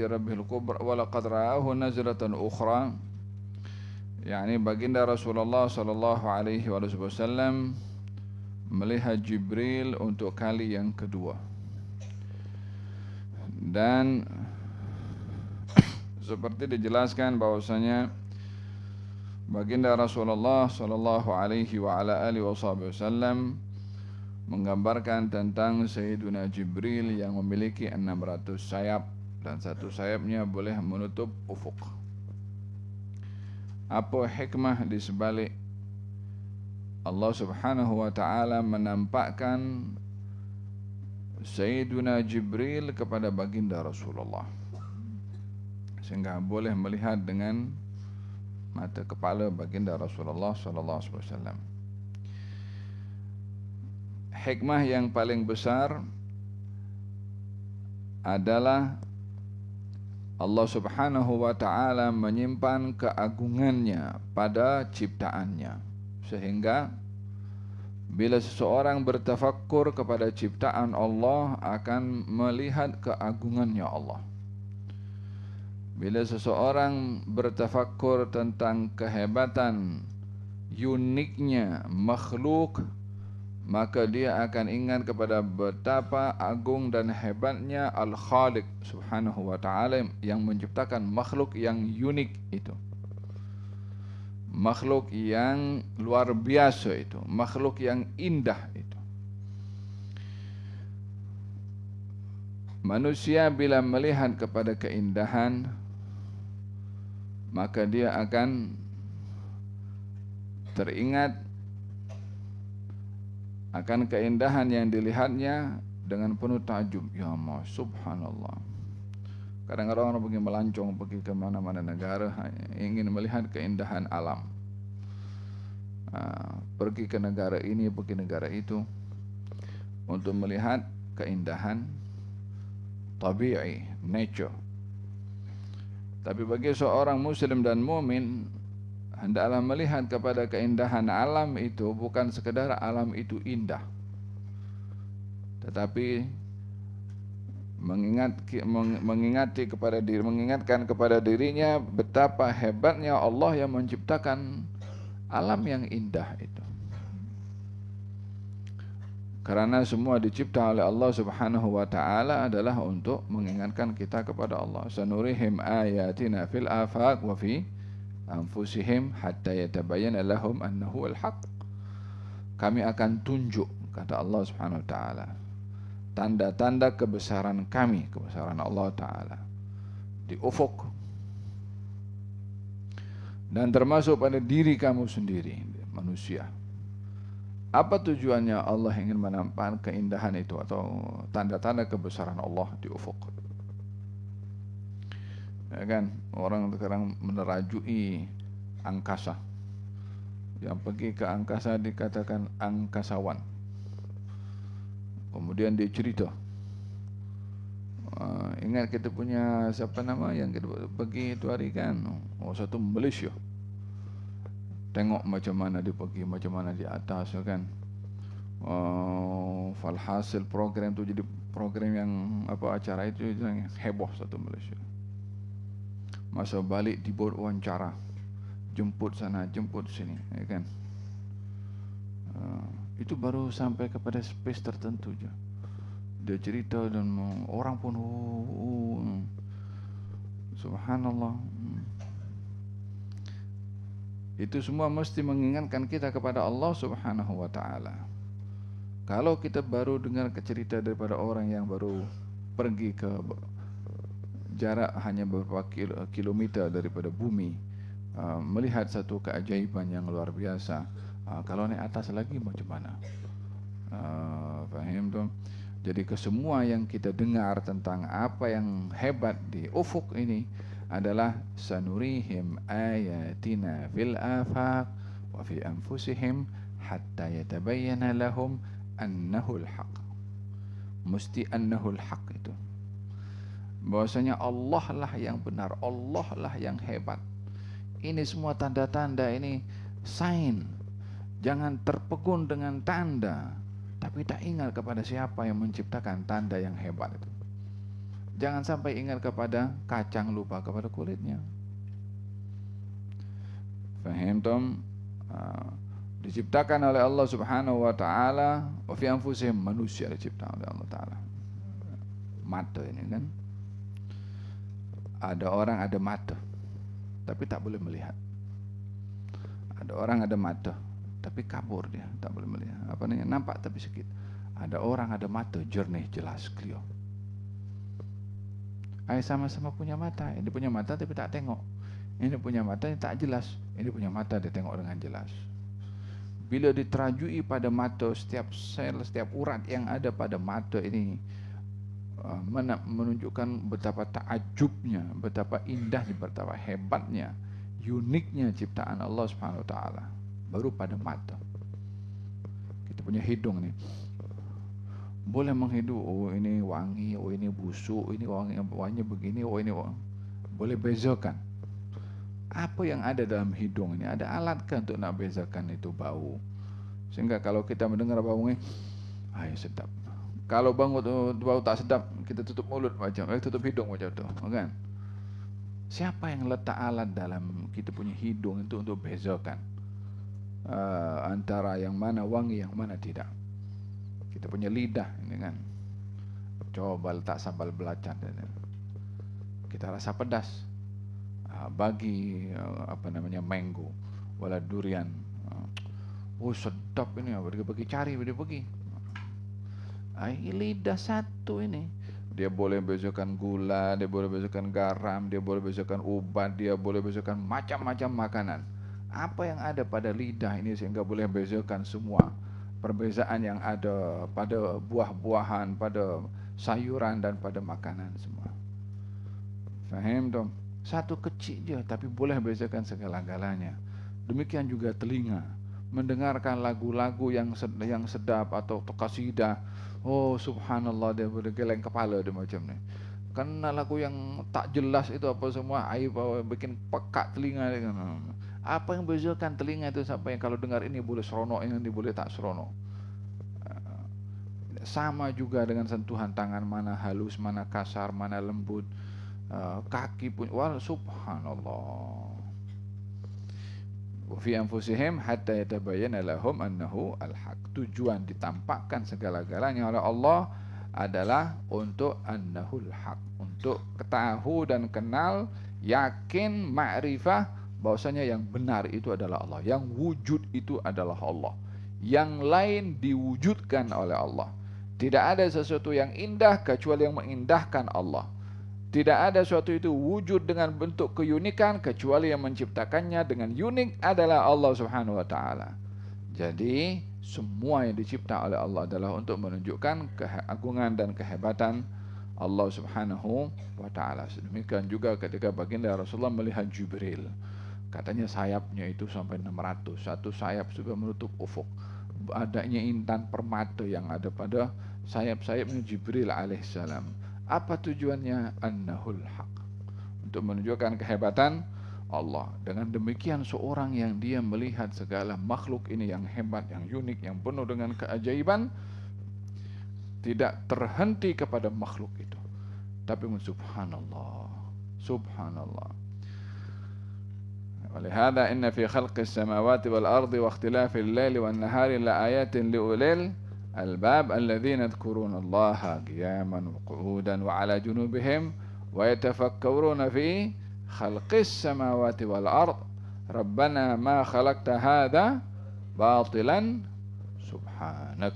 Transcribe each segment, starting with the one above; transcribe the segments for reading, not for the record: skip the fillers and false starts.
rabbihil kubra wa laqad ra'ahu nazlatan ukhra, yakni baginda Rasulullah sallallahu alaihi wasallam melihat Jibril untuk kali yang kedua. Dan seperti dijelaskan bahwasanya baginda Rasulullah sallallahu alaihi wasallam menggambarkan tentang Sayyiduna Jibril yang memiliki 600 sayap dan satu sayapnya boleh menutup ufuk. Apa hikmah di sebalik Allah Subhanahu wa taala menampakkan Sayyiduna Jibril kepada baginda Rasulullah sehingga boleh melihat dengan mata kepala baginda Rasulullah sallallahu alaihi wasallam? Hikmah yang paling besar adalah Allah Subhanahu wa taala menyimpan keagungannya pada ciptaannya, sehingga bila seseorang bertafakkur kepada ciptaan Allah akan melihat keagungannya Allah. Bila seseorang bertafakkur tentang kehebatan, uniknya makhluk, maka dia akan ingat kepada betapa agung dan hebatnya Al-Khaliq Subhanahu wa ta'ala yang menciptakan makhluk yang unik itu, makhluk yang luar biasa itu, makhluk yang indah itu. Manusia bila melihat kepada keindahan, maka dia akan teringat akan keindahan yang dilihatnya dengan penuh takjub. Ya Allah, subhanallah. Kadang-kadang orang pergi melancong, pergi ke mana-mana negara, ingin melihat keindahan alam. Pergi ke negara ini, pergi negara itu, untuk melihat keindahan tabi'i, nature. Tapi bagi seorang muslim dan mumin, hendaklah melihat kepada keindahan alam itu bukan sekadar alam itu indah, tetapi mengingatkan kepada dirinya betapa hebatnya Allah yang menciptakan alam yang indah itu. Karena semua dicipta oleh Allah Subhanahu wa taala adalah untuk mengingatkan kita kepada Allah. Sanurihim ayatina fil afaq wa fi anfusihim hatta yatabayyana lahum annahu al-haq. Kami akan tunjuk, kata Allah Subhanahu wa taala, tanda-tanda kebesaran kami, kebesaran Allah taala di ufuk, dan termasuk pada diri kamu sendiri, manusia. Apa tujuannya Allah ingin menampakkan keindahan itu atau tanda-tanda kebesaran Allah di ufuk? Ya kan, orang sekarang menerajui angkasa. Yang pergi ke angkasa dikatakan angkasawan. Kemudian dia cerita, ingat kita punya siapa nama yang kita pergi itu hari kan, satu Malaysia. Tengok macam mana dia pergi, macam mana di atas kan. Falhasil program itu jadi program yang acara itu yang heboh satu Malaysia. Masa balik dibuat wawancara, jemput sana, jemput sini, ya kan. Itu baru sampai kepada space tertentu je. Dia cerita dan orang pun subhanallah. Itu semua mesti mengingatkan kita kepada Allah Subhanahu wa taala. Kalau kita baru dengar cerita daripada orang yang baru pergi ke jarak hanya beberapa kilometer daripada bumi, melihat satu keajaiban yang luar biasa, kalau naik atas lagi macam mana? Faham tu? Jadi kesemua yang kita dengar tentang apa yang hebat di ufuk ini adalah sanurihim ayatina fil afaq wa fi anfusihim hatta yatabayyana lahum annahu al-haq. Mesti annahu al-haq itu, bahwasanya Allah lah yang benar, Allah lah yang hebat. Ini semua tanda-tanda, ini sign. Jangan terpegun dengan tanda, tapi tak ingat kepada siapa yang menciptakan tanda yang hebat itu. Jangan sampai ingat kepada kacang, lupa kepada kulitnya. Fahim tom? Diciptakan oleh Allah Subhanahu wa taala, wa fi anfusihim, manusia diciptakan oleh Allah taala. Mata ini kan. Ada orang ada mata tapi tak boleh melihat. Ada orang ada mata tapi kabur, dia tak boleh melihat. Apa namanya? Nampak tapi sedikit. Ada orang ada mata jernih, jelas, clear. Sama-sama punya mata. Ini punya mata tapi tak tengok. Ini punya mata yang tak jelas. Ini punya mata dia tengok dengan jelas. Bila diterajui pada mata, setiap sel, setiap urat yang ada pada mata ini menunjukkan betapa takjubnya, betapa indahnya, betapa hebatnya, uniknya ciptaan Allah Subhanahu wa taala. Baru pada mata. Kita punya hidung nih. Boleh menghidup, oh ini wangi, oh ini busuk, ini wanginya begini, oh ini wangi. Boleh bezakan. Apa yang ada dalam hidung ini? Ada alatkah untuk nak bezakan itu bau? Sehingga kalau kita mendengar baunya, sedap. Kalau bau tak sedap, kita tutup mulut macam, tutup hidung macam tu, kan? Siapa yang letak alat dalam kita punya hidung itu untuk bezakan antara yang mana wangi, yang mana tidak? Kita punya lidah ini kan. Coba letak sambal belacan, kita rasa pedas. Bagi mango, wala durian, sedap ini, pergi cari, dia pergi. Lidah satu ini, dia boleh bezakan gula, dia boleh bezakan garam, dia boleh bezakan obat, dia boleh bezakan macam-macam makanan. Apa yang ada pada lidah ini sehingga boleh bezakan semua perbezaan yang ada pada buah-buahan, pada sayuran dan pada makanan semua. Faham dong? Satu kecil je tapi boleh bezakan segala-galanya. Demikian juga telinga, mendengarkan lagu-lagu yang sedap atau qasidah. Oh subhanallah, dia boleh geleng kepala dia macam ni. Karena lagu yang tak jelas itu apa semua, aib bikin pekat telinga dia. Apa yang bezakan telinga itu sampai kalau dengar ini boleh seronok, ini boleh tak seronok. Sama juga dengan sentuhan tangan, mana halus, mana kasar, mana lembut. Kaki pun, wal subhanallah. Wa fi anfusihim hatta yatabayyana lahum annahu al-haq. Tujuan ditampakkan segala-galanya oleh Allah adalah untuk annahul haq, untuk ketahui dan kenal, yakin, ma'rifah bahwasanya yang benar itu adalah Allah, yang wujud itu adalah Allah, yang lain diwujudkan oleh Allah. Tidak ada sesuatu yang indah kecuali yang mengindahkan Allah. Tidak ada sesuatu itu wujud dengan bentuk keunikan kecuali yang menciptakannya dengan unik adalah Allah Subhanahu wa taala. Jadi semua yang dicipta oleh Allah adalah untuk menunjukkan keagungan dan kehebatan Allah Subhanahu wa taala. Demikian juga ketika baginda Rasulullah melihat Jibril. Katanya sayapnya itu sampai 600. Satu sayap sudah menutup ufuk. Adanya intan permata yang ada pada sayap-sayapnya Jibril alaihissalam. Apa tujuannya? Annahul haq, untuk menunjukkan kehebatan Allah. Dengan demikian seorang yang dia melihat segala makhluk ini yang hebat, yang unik, yang penuh dengan keajaiban, tidak terhenti kepada makhluk itu, tapi subhanallah, subhanallah. Walihada inna fi khalqis samawati wal ardi wa ikhtilafil laili wan nahari la ayatin liulil albab alladzina yadhkuruna Allaha qiyaman wa qu'udan wa 'ala junubihim wa yatafakkaruna fi khalqis samawati wal ard rabbana ma khalaqta hadza batilan subhanak.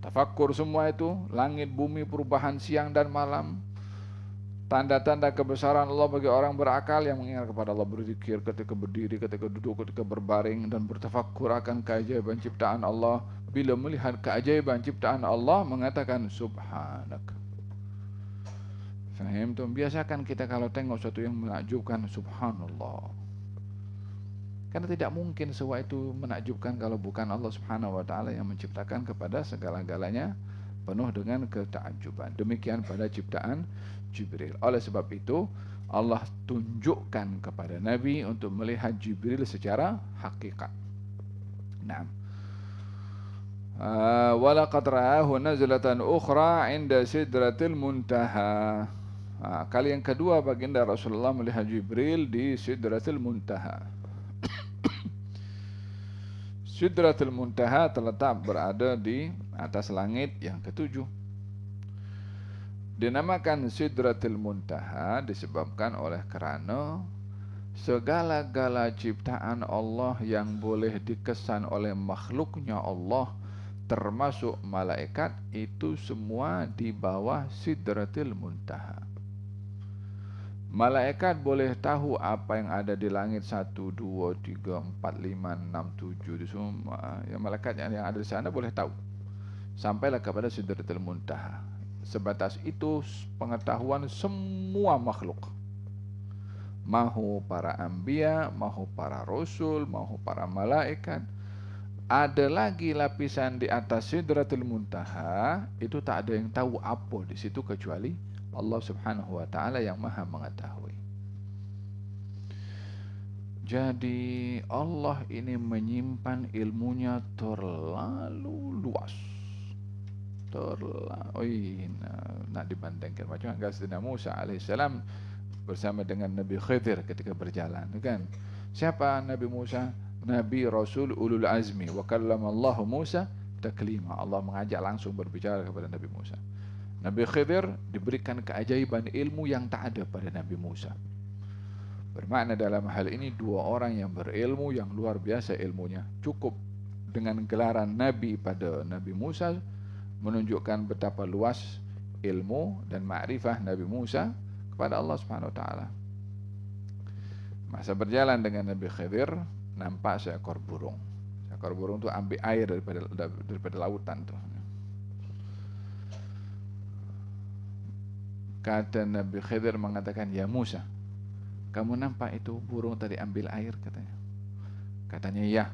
Tafakkur semua itu, langit bumi, perubahan siang dan malam, tanda-tanda kebesaran Allah bagi orang berakal yang mengingat kepada Allah, berzikir ketika berdiri, ketika duduk, ketika berbaring, dan bertafakkur akan keajaiban ciptaan Allah. Bila melihat keajaiban ciptaan Allah, mengatakan subhanak. Faham tuh? Biasakan kita kalau tengok sesuatu yang menakjubkan, subhanallah. Karena tidak mungkin sesuatu itu menakjubkan kalau bukan Allah Subhanahu wa taala yang menciptakan kepada segala-galanya penuh dengan ketakjuban. Demikian pada ciptaan Jibril. Oleh sebab itu Allah tunjukkan kepada Nabi untuk melihat Jibril secara hakikat. Nah, Walaqad ra'ahu nazlatan ukhra 'inda sidratil muntaha. Kali yang kedua baginda Rasulullah melihat Jibril di Sidratul Muntaha. Sidratul Muntaha terletak berada di atas langit yang ketujuh. Dinamakan Sidratul Muntaha disebabkan oleh kerana segala-gala ciptaan Allah yang boleh dikesan oleh makhluknya Allah, termasuk malaikat, itu semua di bawah Sidratul Muntaha. Malaikat boleh tahu apa yang ada di langit 1, 2, 3, 4, 5, 6, 7 di semua. Ya, malaikat yang ada di sana boleh tahu. Sampailah kepada Sidratul Muntaha. Sebatas itu pengetahuan semua makhluk. Mahu para anbiya, mahu para rasul, mahu para malaikat. Ada lagi lapisan di atas Sidratul Muntaha, itu tak ada yang tahu apa di situ kecuali Allah Subhanahu wa ta'ala yang maha mengetahui. Jadi Allah ini menyimpan ilmunya terlalu luas. Nak dibandingkan macam Sayyidina Musa alaihissalam bersama dengan Nabi Khidir ketika berjalan, kan? Siapa Nabi Musa? Nabi Rasul Ulul Azmi. Wa kallamallahu Musa taklima. Allah mengajak langsung berbicara kepada Nabi Musa. Nabi Khidir diberikan keajaiban ilmu yang tak ada pada Nabi Musa. Bermakna dalam hal ini dua orang yang berilmu yang luar biasa ilmunya. Cukup dengan gelaran Nabi pada Nabi Musa menunjukkan betapa luas ilmu dan ma'rifah Nabi Musa kepada Allah Subhanahu wa ta'ala. Masa berjalan dengan Nabi Khidir, nampak seekor burung. Seekor burung itu ambil air daripada lautan tuh. Kata Nabi Khidir mengatakan, ya Musa, kamu nampak itu burung tadi ambil air, katanya. Katanya ya.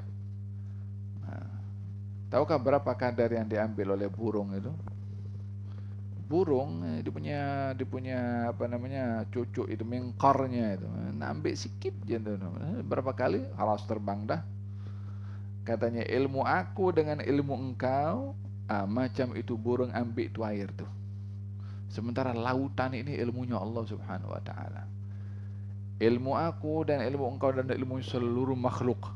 Tahukah berapa kadar yang diambil oleh burung itu? Burung dia punya apa namanya, cucuk itu, mengkornya itu, ambil sikit je tu. Berapa kali halas terbang dah. Katanya ilmu aku dengan ilmu engkau macam itu burung ambil tu air tu. Sementara lautan ini ilmunya Allah Subhanahu wa ta'ala. Ilmu aku dan ilmu engkau dan ilmu seluruh makhluk.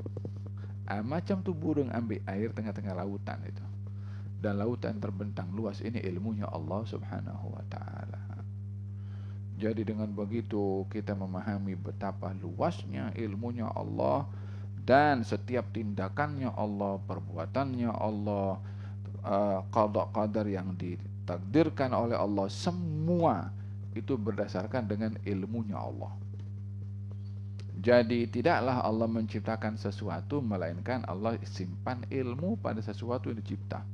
Macam tu burung ambil air tengah-tengah lautan itu. Dan lautan terbentang luas, ini ilmunya Allah Subhanahu wa ta'ala. Jadi dengan begitu kita memahami betapa luasnya ilmunya Allah, dan setiap tindakannya Allah, perbuatannya Allah, qada qadar yang ditakdirkan oleh Allah, semua itu berdasarkan dengan ilmunya Allah. Jadi tidaklah Allah menciptakan sesuatu melainkan Allah simpan ilmu pada sesuatu yang dicipta.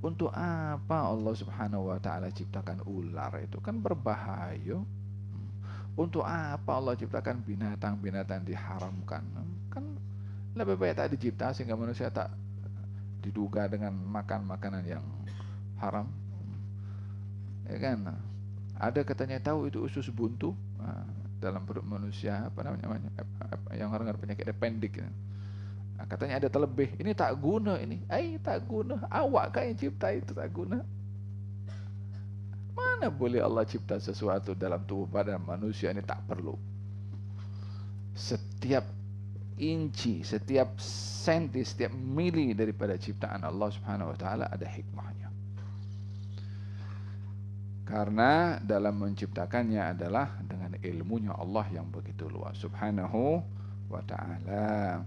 Untuk apa Allah Subhanahu wa ta'ala ciptakan ular? Itu kan berbahaya. Untuk apa Allah ciptakan binatang-binatang diharamkan? Kan lebih baik tak dicipta sehingga manusia tak diduga dengan makan makanan yang haram. Ya kan? Ada katanya tahu itu usus buntu dalam perut manusia, apa namanya, yang orang ada penyakit appendix. Katanya ada terlebih. Ini tak guna ini. Tak guna. Awak kan yang cipta itu, tak guna. Mana boleh Allah cipta sesuatu dalam tubuh badan manusia ini tak perlu. Setiap inci, setiap senti, setiap mili daripada ciptaan Allah Subhanahu wa ta'ala ada hikmahnya. Karena dalam menciptakannya adalah dengan ilmunya Allah yang begitu luas Subhanahu wa ta'ala.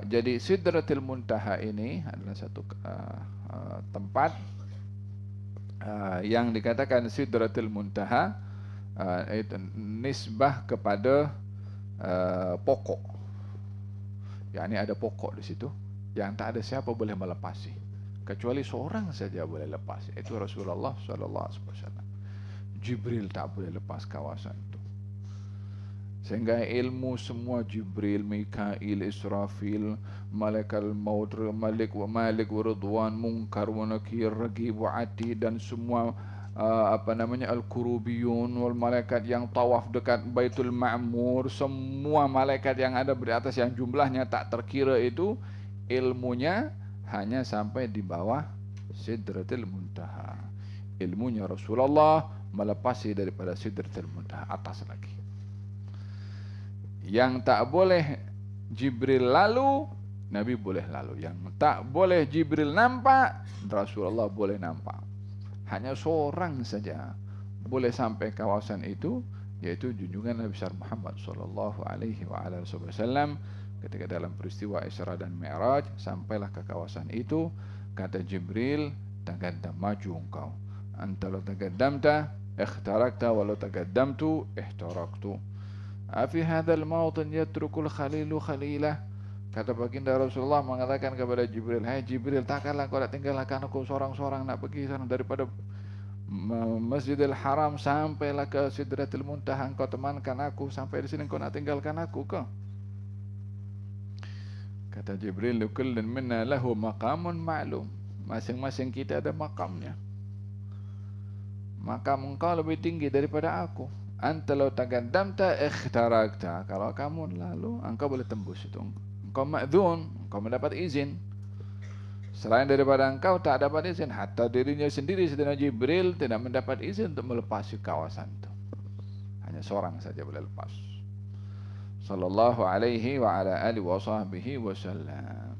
Jadi Sidratul Muntaha ini adalah satu tempat yang dikatakan Sidratul Muntaha, itu nisbah kepada pokok. yakni ada pokok di situ yang tak ada siapa boleh melepasi kecuali seorang saja boleh lepas, itu Rasulullah sallallahu alaihi wasallam. Jibril tak boleh lepas kawasan itu. Sehingga ilmu semua Jibril, Mikail, Israfil, Malakal Maut, Malik wa Ridwan, Munkar wa Nakir, Raqib wa Atid, dan semua Al-Kurubiyun wal malaikat yang tawaf dekat Baitul Ma'mur, semua malaikat yang ada di atas yang jumlahnya tak terkira itu, ilmunya hanya sampai di bawah Sidratul Muntaha. Ilmunya Rasulullah melepasi daripada Sidratul Muntaha, atas lagi. Yang tak boleh Jibril lalu, Nabi boleh lalu. Yang tak boleh Jibril nampak, Rasulullah boleh nampak. Hanya seorang saja boleh sampai kawasan itu, yaitu junjungan Nabi besar Muhammad sallallahu alaihi wasallam. Ketika dalam peristiwa Isra dan Mi'raj, sampailah ke kawasan itu, kata Jibril, taqaddam, maju engkau. Anta law taqaddamta ikhtarakta wa law taqaddamtu ihtaraktu. Afi hadzal mawtin yatrukul khalilu khalilah. Kata baginda Rasulullah mengatakan kepada Jibril, hai Jibril, takkanlah kau nak tinggalkan aku seorang-seorang nak pergi sana daripada Masjidil Haram sampailah ke Sidratul Muntaha, engkau temankan aku sampai di sini, engkau nak tinggalkan aku ke? Kata Jibril, kullun minna lahu maqamun ma'lum. Masing-masing kita ada makamnya. Makam engkau lebih tinggi daripada aku. Anta law taqaddamta ikhtarakta. Kalau kamu lalu, engkau boleh tembus itu. Engkau ma'dzun, engkau mendapat izin. Selain daripada engkau tak dapat izin. Hatta dirinya sendiri Sayyidina Jibril tidak mendapat izin untuk melepasi kawasan itu. Hanya seorang saja boleh lepas. Sallallahu alaihi wa ala alihi wa sahbihi wasallam.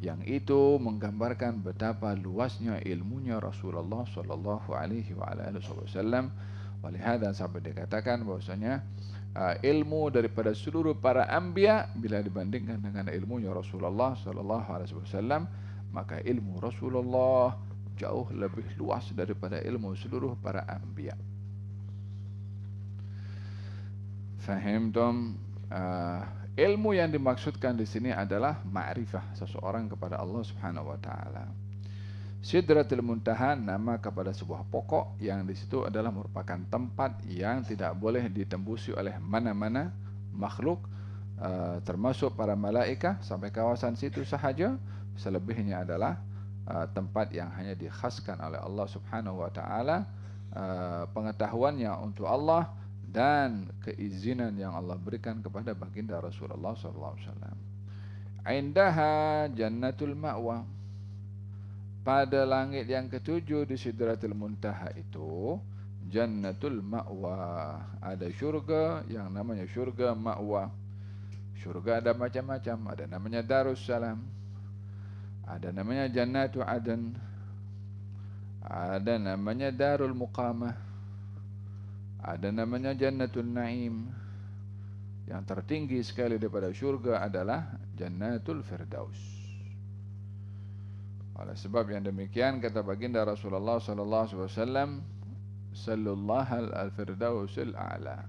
Yang itu menggambarkan betapa luasnya ilmunya Rasulullah sallallahu alaihi wa ala alihi wasallam. Walihada sampai dikatakan bahwasanya ilmu daripada seluruh para anbiya bila dibandingkan dengan ilmunya Rasulullah sallallahu alaihi wasallam, maka ilmu Rasulullah jauh lebih luas daripada ilmu seluruh para anbiya. Fahimtum? Ilmu yang dimaksudkan di sini adalah ma'rifah seseorang kepada Allah Subhanahu wa taala. Sidratul Muntaha nama kepada sebuah pokok yang di situ adalah merupakan tempat yang tidak boleh ditembusi oleh mana-mana makhluk, termasuk para malaikat. Sampai kawasan situ sahaja. Selebihnya adalah tempat yang hanya dikhaskan oleh Allah Subhanahu wa taala, pengetahuannya untuk Allah dan keizinan yang Allah berikan kepada baginda Rasulullah sallallahu alaihi wasallam. Indaha jannatul ma'wa. Pada langit yang ketujuh di Sidratul Muntaha itu jannatul ma'wa, ada syurga yang namanya syurga ma'wa. Syurga ada macam-macam, ada namanya Darussalam, ada namanya Jannatu Aden, ada namanya Darul Muqamah, ada namanya Jannatul Naim. Yang tertinggi sekali daripada syurga adalah Jannatul Firdaus. Oleh sebab yang demikian kata baginda Rasulullah sallallahu alaihi wasallam, sallallahu al-firdausil a'la.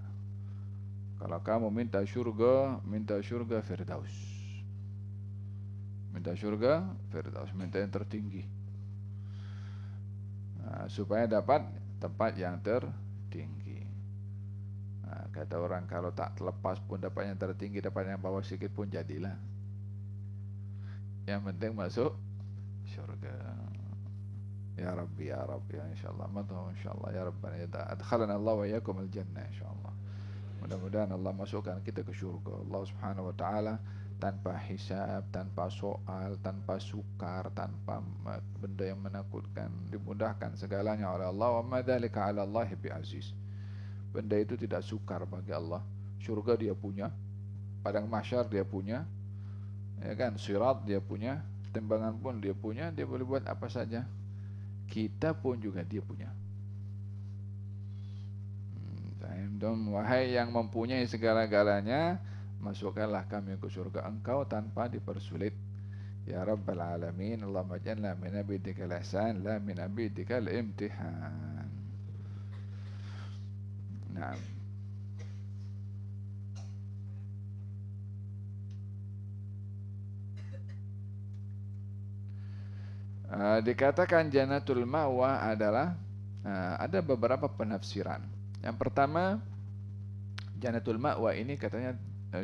Kalau kamu minta syurga Firdaus. Minta syurga Firdaus, minta yang tertinggi. Supaya dapat tempat yang tertinggi. Kata orang kalau tak terlepas pun dapat yang tertinggi, dapat yang bawah sikit pun jadilah. Yang penting masuk syurga. Ya Rabbi ya Rabbi ya insyaallah. Madhum insyaallah ya Rabbana ya adkhalana Allah wa iyyakum al-jannah insyaallah. Mudah-mudahan Allah masukkan kita ke syurga Allah Subhanahu wa taala tanpa hisab, tanpa soal, tanpa sukar, tanpa benda yang menakutkan. Dimudahkan segalanya oleh Allah. Wa ma dzalika 'ala Allah bi'aziz. Benda itu tidak sukar bagi Allah. Syurga dia punya, padang mahsyar dia punya, ya kan, sirat dia punya, timbangan pun dia punya, dia boleh buat apa saja. Kita pun juga dia punya. Wahai yang mempunyai segala-galanya, masukkanlah kami ke surga engkau tanpa dipersulit. Ya Rabbal Alamin, Allahumma ja'alna min abidikal ihsan, la min abidikal imtihan. Naam. Dikatakan Jannatul Ma'wa adalah ada beberapa penafsiran. Yang pertama, Jannatul Ma'wa ini katanya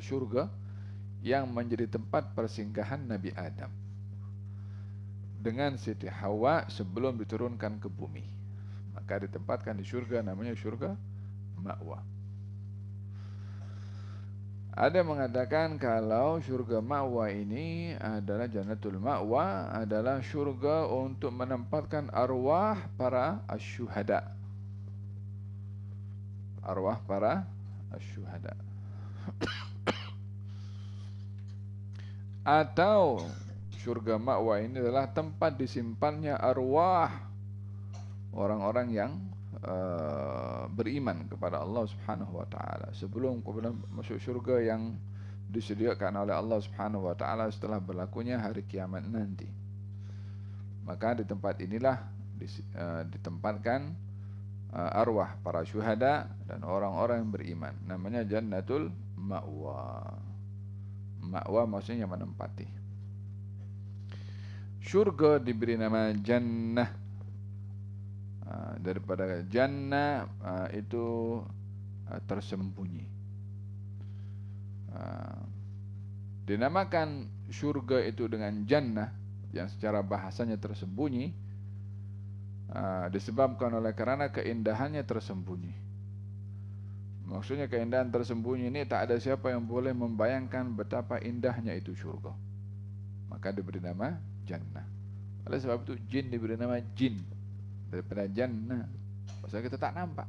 syurga yang menjadi tempat persinggahan Nabi Adam dengan Siti Hawa sebelum diturunkan ke bumi. Maka ditempatkan di syurga, namanya syurga Ma'wa. Ada yang mengatakan kalau surga ma'wa ini adalah jannatul ma'wa adalah surga untuk menempatkan arwah para asyuhada. Arwah para asyuhada. Atau surga ma'wa ini adalah tempat disimpannya arwah orang-orang yang beriman kepada Allah Subhanahu wa taala sebelum kemudian masuk surga yang disediakan oleh Allah Subhanahu wa taala setelah berlakunya hari kiamat nanti. Maka di tempat inilah ditempatkan arwah para syuhada dan orang-orang yang beriman. Namanya Jannatul Ma'wa. Ma'wa maksudnya menempati. Surga diberi nama Jannah. Daripada jannah itu tersembunyi. Dinamakan surga itu dengan jannah yang secara bahasanya tersembunyi disebabkan oleh karena keindahannya tersembunyi. Maksudnya keindahan tersembunyi ini tak ada siapa yang boleh membayangkan betapa indahnya itu surga. Maka diberi nama jannah. Oleh sebab itu jin diberi nama jin daripada jannah. Pasal kita tak nampak.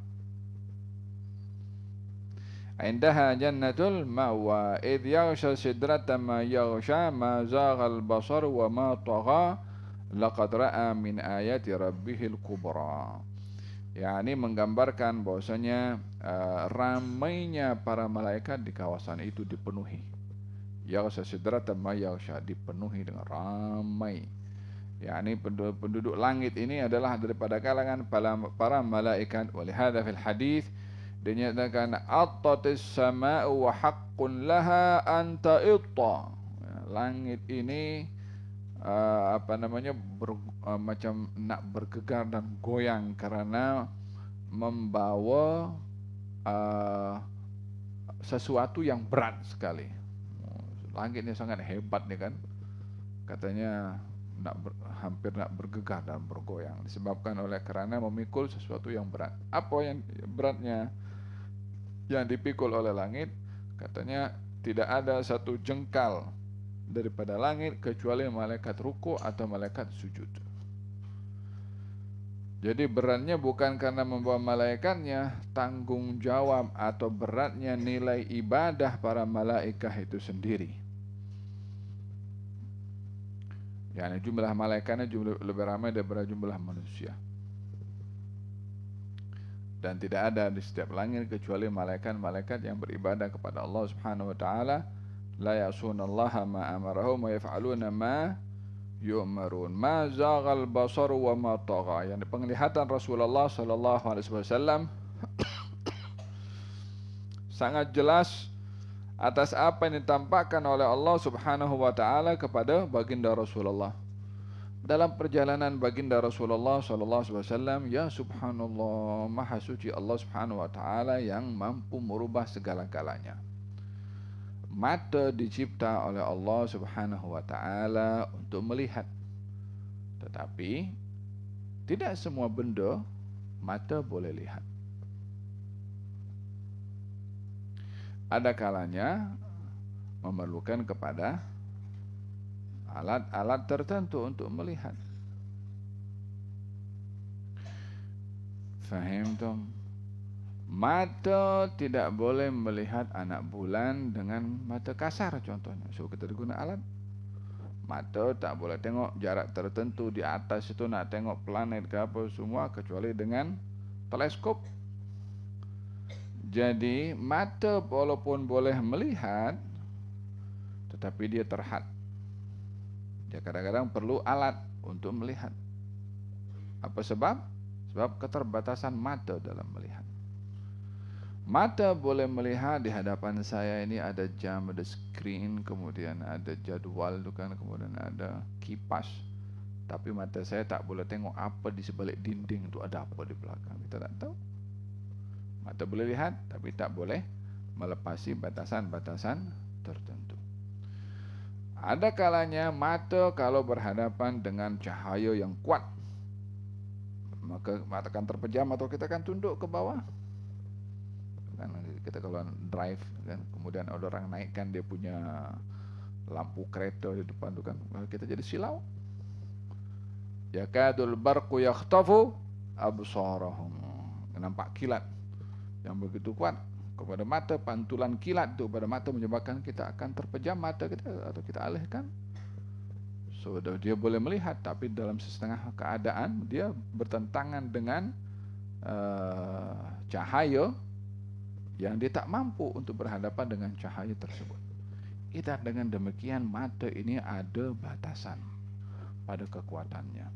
Indaha jannatul ma'wa idh yaghsha sidrata ma yaghsha ma zaghal basar wa ma tagha laqad ra'a min ayati rabbihil kubra. yakni menggambarkan bahwasanya ramainya para malaikat di kawasan itu dipenuhi. Yaghsha sidrata ma yaghsha, dipenuhi dengan ramai. yakni penduduk langit ini adalah daripada kalangan para malaikat. Walihada fil hadis dinyatakan attatis sama'u wa haqqun laha anta itta. Langit ini macam nak bergegar dan goyang karena membawa sesuatu yang berat sekali. Langit ini sangat hebat nih kan. Katanya hampir nak bergegar dan bergoyang disebabkan oleh karena memikul sesuatu yang berat. Apa yang beratnya yang dipikul oleh langit? Katanya tidak ada satu jengkal daripada langit kecuali malaikat ruku atau malaikat sujud. Jadi beratnya bukan karena membawa malaikatnya, tanggung jawab atau beratnya nilai ibadah para malaikat itu sendiri. Yani jumlah malaikatnya lebih ramai daripada jumlah manusia. Dan tidak ada di setiap langit kecuali malaikat-malaikat yang beribadah kepada Allah Subhanahu wa taala. La ya'sunallaha ma amarahum wa yaf'aluna ma yu'marun. Ma zaghal basar wa ma tagha. Yani penglihatan Rasulullah sallallahu alaihi wasallam sangat jelas atas apa yang ditampakkan oleh Allah Subhanahu wa taala kepada baginda Rasulullah. Dalam perjalanan baginda Rasulullah sallallahu alaihi wasallam, ya subhanallah, maha suci Allah Subhanahu wa taala yang mampu merubah segala-galanya. Mata dicipta oleh Allah Subhanahu wa taala untuk melihat. Tetapi tidak semua benda mata boleh lihat. Ada kalanya memerlukan kepada alat-alat tertentu untuk melihat. Faham tom? Mata tidak boleh melihat anak bulan dengan mata kasar contohnya. So kita guna alat. Mata tak boleh tengok jarak tertentu di atas itu, nak tengok planet ke apa semua kecuali dengan teleskop. Jadi mata walaupun boleh melihat tetapi dia terhad. Dia kadang-kadang perlu alat untuk melihat. Apa sebab? Sebab keterbatasan mata dalam melihat. Mata boleh melihat di hadapan saya ini ada jam, ada screen, kemudian ada jadwal itu kan, kemudian ada kipas. Tapi mata saya tak boleh tengok apa di sebalik dinding itu, ada apa di belakang. Kita tak tahu. Mata boleh lihat tapi tak boleh melepasi batasan-batasan tertentu. Ada kalanya mata kalau berhadapan dengan cahaya yang kuat, maka mata akan terpejam atau kita akan tunduk ke bawah. kan kita kalau drive kan, kemudian ada orang naikkan dia punya lampu kereta di depan tu kan, kita jadi silau. Yakadul barqu yakhtafu absarahum, nampak kilat yang begitu kuat kepada mata, pantulan kilat itu pada mata menyebabkan kita akan terpejam mata kita atau kita alihkan. So dia boleh melihat, tapi dalam setengah keadaan dia bertentangan dengan cahaya yang dia tak mampu untuk berhadapan dengan cahaya tersebut. Kita dengan demikian mata ini ada batasan pada kekuatannya.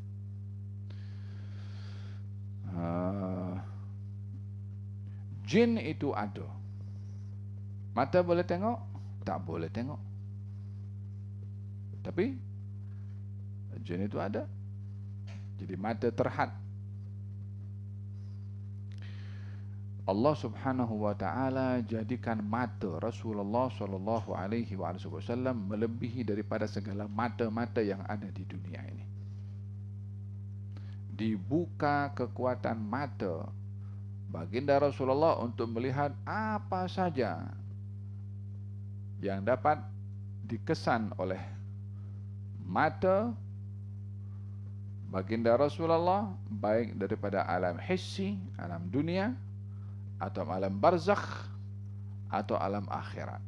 Jin itu ada. Mata boleh tengok, tak boleh tengok. Tapi jin itu ada. Jadi mata terhad. Allah Subhanahu wa taala jadikan mata Rasulullah sallallahu alaihi wasallam melebihi daripada segala mata-mata yang ada di dunia ini. Dibuka kekuatan mata baginda Rasulullah untuk melihat apa saja yang dapat dikesan oleh mata baginda Rasulullah, baik daripada alam hissi, alam dunia, atau alam barzakh, atau alam akhirat.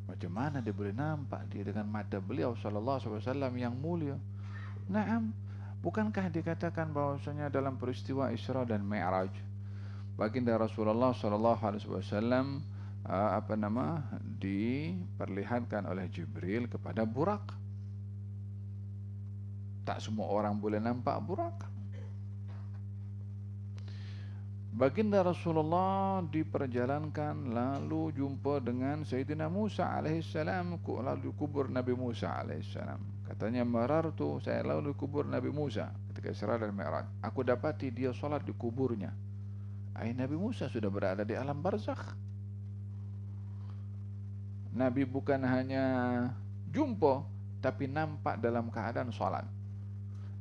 Macam mana dia boleh nampak dia dengan mata beliau sallallahu alaihi wasallam yang mulia? Naam, bukankah dikatakan bahwasanya dalam peristiwa Isra dan Mi'raj baginda Rasulullah sallallahu alaihi wasallam diperlihatkan oleh Jibril kepada Burak. Tak semua orang boleh nampak Burak. Baginda Rasulullah diperjalankan lalu jumpa dengan Sayyidina Musa alaihissalam, lalu kubur Nabi Musa alaihissalam. Katanya marartu, saya lalu kubur Nabi Musa ketika Isra dan Mi'raj. Aku dapati dia solat di kuburnya. Nabi Musa sudah berada di alam barzakh. Nabi bukan hanya jumpa, tapi nampak dalam keadaan solat.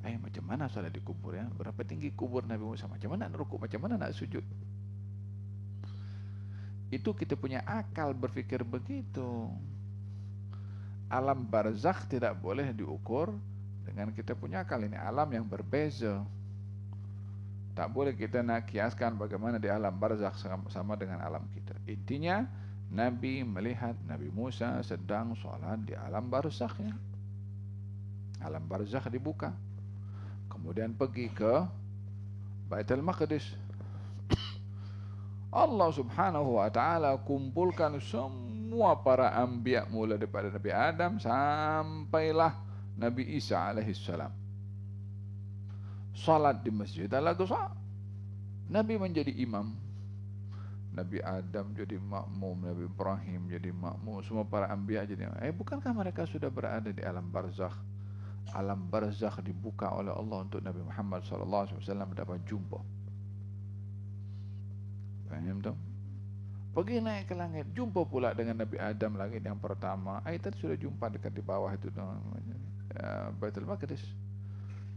Macam mana solat di kubur ya? Berapa tinggi kubur Nabi Musa? Macam mana nak rukuk? Macam mana nak sujud? Itu kita punya akal berfikir begitu. Alam barzakh tidak boleh diukur dengan kita punya akal. Ini alam yang berbeza. Tak boleh kita nak kiaskan bagaimana di alam barzakh sama dengan alam kita. Intinya Nabi melihat Nabi Musa sedang solat di alam barzakhnya. Alam barzakh dibuka. Kemudian pergi ke Baitul Maqdis. Allah Subhanahu wa taala kumpulkan semua para anbiya mulai daripada Nabi Adam sampailah Nabi Isa alaihissalam. Salat di Masjid Al-Aqsa. Nabi menjadi imam. Nabi Adam jadi makmum, Nabi Ibrahim jadi makmum, semua para anbiya jadi. Bukankah mereka sudah berada di alam barzakh? Alam barzakh dibuka oleh Allah untuk Nabi Muhammad sallallahu alaihi wasallam dapat jumpa. Faham tak? Pergi naik ke langit, jumpa pula dengan Nabi Adam langit yang pertama. Tadi sudah jumpa dekat di bawah itu Baitul Maqdis.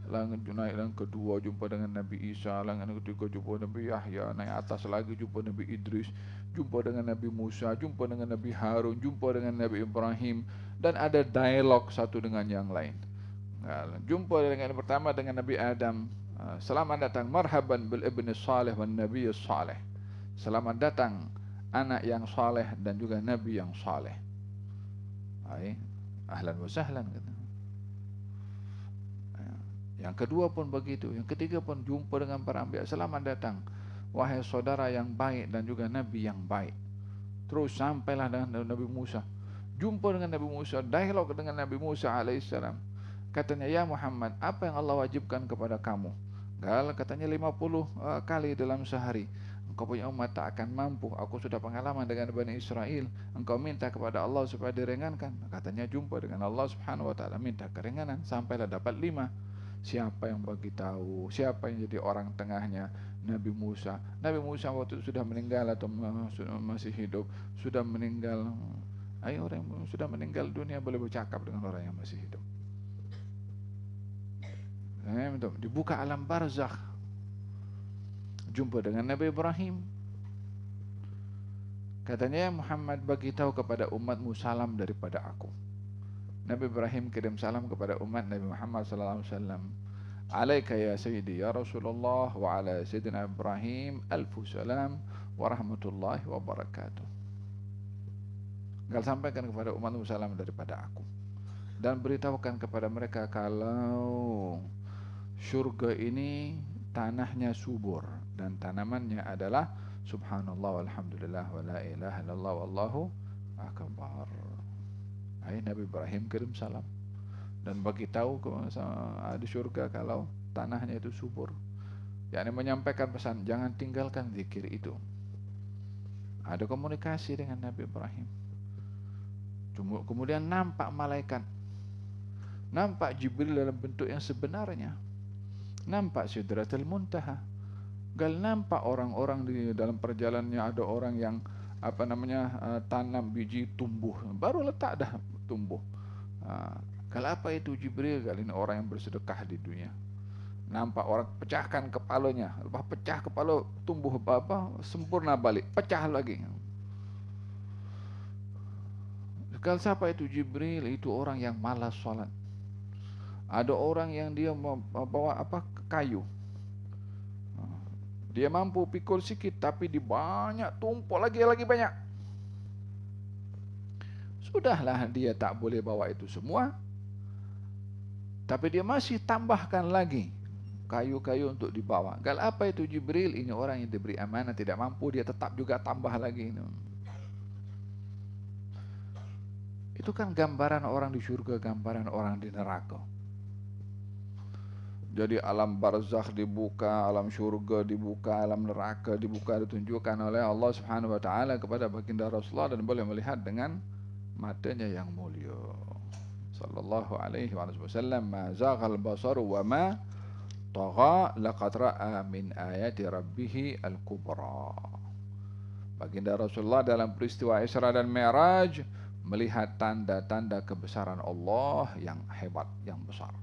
Langit naik yang kedua jumpa dengan Nabi Isa, langit yang ketiga jumpa Nabi Yahya, naik atas lagi jumpa Nabi Idris, jumpa dengan Nabi Musa, jumpa dengan Nabi Harun, jumpa dengan Nabi Ibrahim, dan ada dialog satu dengan yang lain. Jumpa dengan yang pertama dengan Nabi Adam, selamat datang, marhaban bil ibni salih wan nabiy salih. Selamat datang anak yang saleh dan juga nabi yang saleh. Ahlan wa sahlan gitu. Yang kedua pun begitu, yang ketiga pun jumpa dengan para anbiya, selamat datang wahai saudara yang baik dan juga nabi yang baik. Terus sampailah dengan Nabi Musa, jumpa dengan Nabi Musa, dialog dengan Nabi Musa alaihissalam. Katanya, ya Muhammad, apa yang Allah wajibkan kepada kamu? Katanya 50 kali dalam sehari. Engkau punya umat tak akan mampu. Aku sudah pengalaman dengan Bani Israel. Engkau minta kepada Allah supaya diringankan. Katanya jumpa dengan Allah Subhanahu wa taala, minta keringanan sampailah dapat 5. Siapa yang bagi tahu? Siapa yang jadi orang tengahnya? Nabi Musa. Nabi Musa waktu itu sudah meninggal atau masih hidup? Sudah meninggal. Orang yang sudah meninggal dunia boleh bercakap dengan orang yang masih hidup. Dibuka alam barzakh. jumpa dengan Nabi Ibrahim. Katanya, ya Muhammad, bagi tahu kepada umatmu salam daripada aku. Nabi Ibrahim kirim salam kepada umat Nabi Muhammad sallallahu alaihi wasallam. Alaika ya sayyidi ya Rasulullah wa ala sayyidina Ibrahim alfu salam wa rahmatullahi wa barakatuh. Engkau sampaikan kepada umatmu salam daripada aku, dan beritahukan kepada mereka kalau syurga ini tanahnya subur dan tanamannya adalah subhanallah walhamdulillah wa la ilaha illallah wallahu akbar. Nabi Ibrahim kirim salam dan bagi tahu di surga kalau tanahnya itu subur. yakni menyampaikan pesan, jangan tinggalkan zikir itu. Ada komunikasi dengan Nabi Ibrahim. Kemudian nampak malaikat, nampak Jibril dalam bentuk yang sebenarnya, nampak Sidratul Muntaha. Nampak orang-orang di dalam perjalanannya, ada orang yang tanam biji tumbuh, baru letak dah tumbuh. Kalau apa itu Jibril? Kali ini orang yang bersedekah di dunia. Nampak orang pecahkan kepalanya, lepas pecah kepala tumbuh sempurna balik, pecah lagi. Kalau siapa itu Jibril? Itu orang yang malas sholat. Ada orang yang dia membawa kayu, dia mampu pikul sikit, tapi di banyak tumpuk lagi banyak. Sudahlah, dia tak boleh bawa itu semua, tapi dia masih tambahkan lagi kayu-kayu untuk dibawa. Gal apa itu Jibril? Ini orang yang diberi amanah, tidak mampu, dia tetap juga tambah lagi. Itu kan gambaran orang di surga, gambaran orang di neraka. Jadi alam barzakh dibuka, alam surga dibuka, alam neraka dibuka, ditunjukkan oleh Allah Subhanahu wa taala kepada baginda Rasulullah, dan boleh melihat dengan matanya yang mulia. Sallallahu alaihi wasallam, ma zaghal basaru wa ma tagha laqad ra'a min ayati rabbih al-kubra. Baginda Rasulullah dalam peristiwa Isra dan Mi'raj melihat tanda-tanda kebesaran Allah yang hebat, yang besar.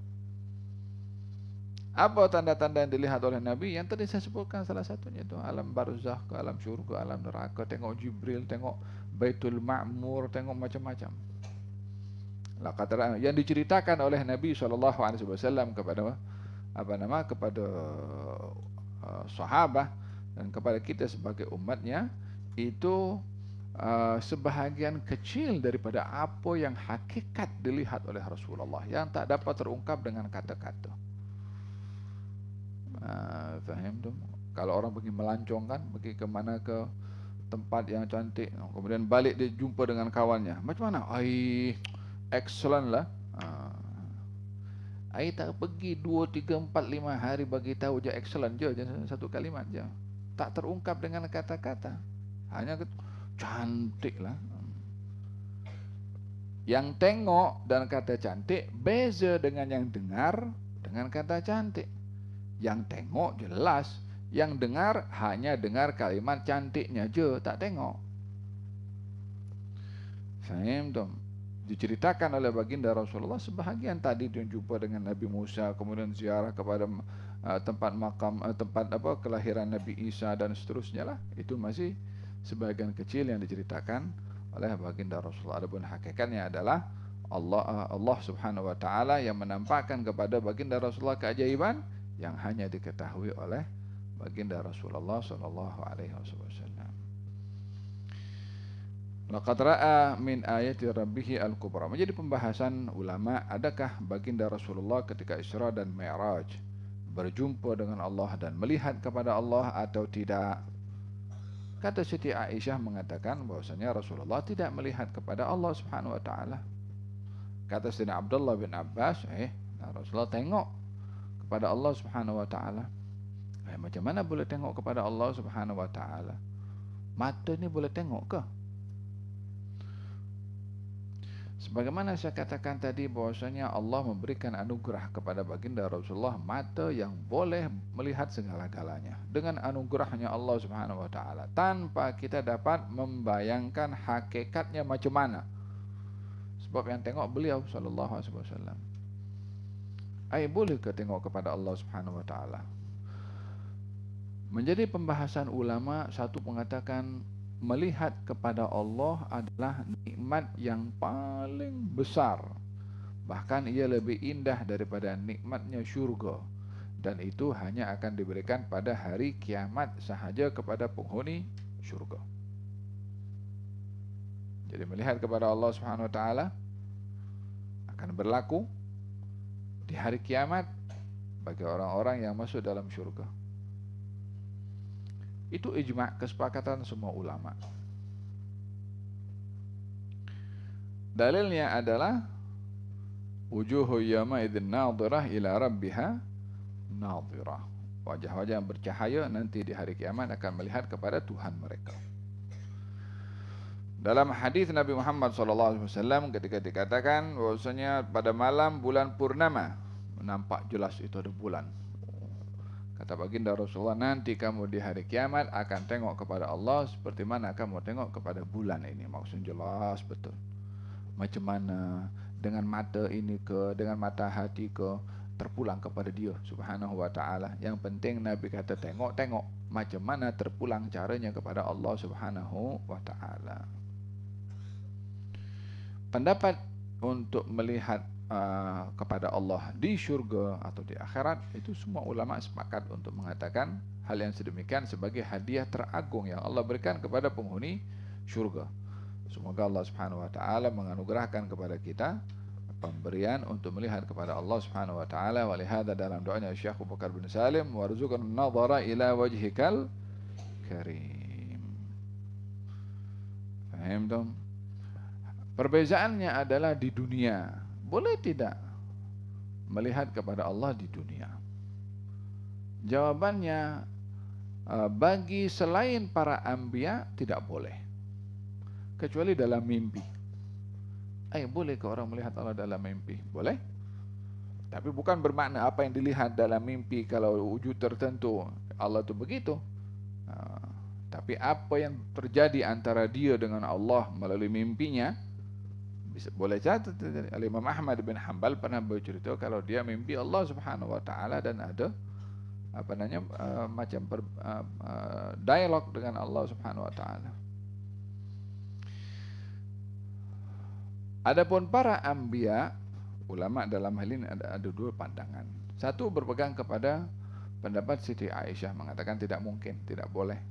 Apa tanda-tanda yang dilihat oleh Nabi? Yang tadi saya sebutkan salah satunya itu alam barzakh, alam syurga, alam neraka, tengok Jibril, tengok Baitul Ma'mur, tengok macam-macam. Yang diceritakan oleh Nabi SAW kepada kepada sahabat dan kepada kita sebagai umatnya, itu sebahagian kecil daripada apa yang hakikat dilihat oleh Rasulullah, yang tak dapat terungkap dengan kata-kata. Faham tu? Kalau orang pergi melancong kan, pergi ke mana, ke tempat yang cantik, kemudian balik dia jumpa dengan kawannya, macam mana? Excellent lah. Tak pergi 2, 3, 4, 5 hari bagi tahu je excellent je satu kalimat je, tak terungkap dengan kata-kata, hanya cantik lah. Yang tengok dan kata cantik beza dengan yang dengar dengan kata cantik. Yang tengok jelas, yang dengar hanya dengar kalimat cantiknya je, tak tengok. Faham tu? Diceritakan oleh baginda Rasulullah sebahagian tadi dia jumpa dengan Nabi Musa, kemudian ziarah kepada tempat makam, kelahiran Nabi Isa dan seterusnya lah. Itu masih sebahagian kecil yang diceritakan oleh baginda Rasulullah. Adapun hakikatnya adalah Allah Subhanahu wa taala yang menampakkan kepada baginda Rasulullah keajaiban yang hanya diketahui oleh baginda Rasulullah sallallahu alaihi wasallam. Laqad ra'a min ayati rabbih al-kubra. Menjadi pembahasan ulama, adakah baginda Rasulullah ketika Isra dan Mi'raj berjumpa dengan Allah dan melihat kepada Allah atau tidak? Kata Siti Aisyah mengatakan bahwasanya Rasulullah tidak melihat kepada Allah Subhanahu wa taala. Kata Sayyidina Abdullah bin Abbas, Rasulullah tengok kepada Allah Subhanahu wa taala. Macam mana boleh tengok kepada Allah Subhanahu wa taala? Mata ni boleh tengok ke? Sebagaimana saya katakan tadi bahwasanya Allah memberikan anugerah kepada baginda Rasulullah mata yang boleh melihat segala-galanya. Dengan anugerahnya Allah Subhanahu wa taala, tanpa kita dapat membayangkan hakikatnya macam mana. Sebab yang tengok beliau sallallahu alaihi wasallam. Boleh ke tengok kepada Allah Subhanahu wa taala? Menjadi pembahasan ulama, satu mengatakan melihat kepada Allah adalah nikmat yang paling besar. Bahkan ia lebih indah daripada nikmatnya syurga. Dan itu hanya akan diberikan pada hari kiamat sahaja kepada penghuni syurga. Jadi melihat kepada Allah Subhanahu wa taala akan berlaku di hari kiamat bagi orang-orang yang masuk dalam syurga. Itu ijma', kesepakatan semua ulama. Dalilnya adalah wujuhu yawma idzin nadhirah ila rabbiha nadhirah. Wajah-wajah yang bercahaya nanti di hari kiamat akan melihat kepada Tuhan mereka. Dalam hadis Nabi Muhammad SAW ketika dikatakan bahwasanya pada malam bulan purnama nampak jelas itu ada bulan. Kata baginda Rasulullah, nanti kamu di hari kiamat akan tengok kepada Allah seperti mana kamu tengok kepada bulan ini. Maksudnya jelas betul. Macam mana dengan mata ini ke, dengan mata hati ke, terpulang kepada Dia Subhanahu wa taala. Yang penting Nabi kata tengok macam mana terpulang caranya kepada Allah Subhanahu wa taala. Pendapat untuk melihat kepada Allah di syurga atau di akhirat, itu semua ulama sepakat untuk mengatakan hal yang sedemikian sebagai hadiah teragung yang Allah berikan kepada penghuni syurga. Semoga Allah Subhanahu wa taala menganugerahkan kepada kita pemberian untuk melihat kepada Allah Subhanahu wa taala. Walihada dalam doanya Syekh Abu Bakar bin Salim, warzuqna nadhara ila wajhikal karim. Faham dong? Perbezaannya adalah di dunia. Boleh tidak melihat kepada Allah di dunia? Jawabannya, bagi selain para anbiya tidak boleh, kecuali dalam mimpi. Boleh ke orang melihat Allah dalam mimpi? Boleh. Tapi bukan bermakna apa yang dilihat dalam mimpi kalau wujud tertentu Allah itu begitu. Tapi apa yang terjadi antara dia dengan Allah melalui mimpinya, boleh jadi. Imam Ahmad bin Hanbal pernah bercerita kalau dia mimpi Allah Subhanahu wa taala dan ada macam dialog dengan Allah Subhanahu wa taala. Adapun para anbiya, ulama dalam hal ini ada dua pandangan. Satu berpegang kepada pendapat Siti Aisyah, mengatakan tidak mungkin, tidak boleh,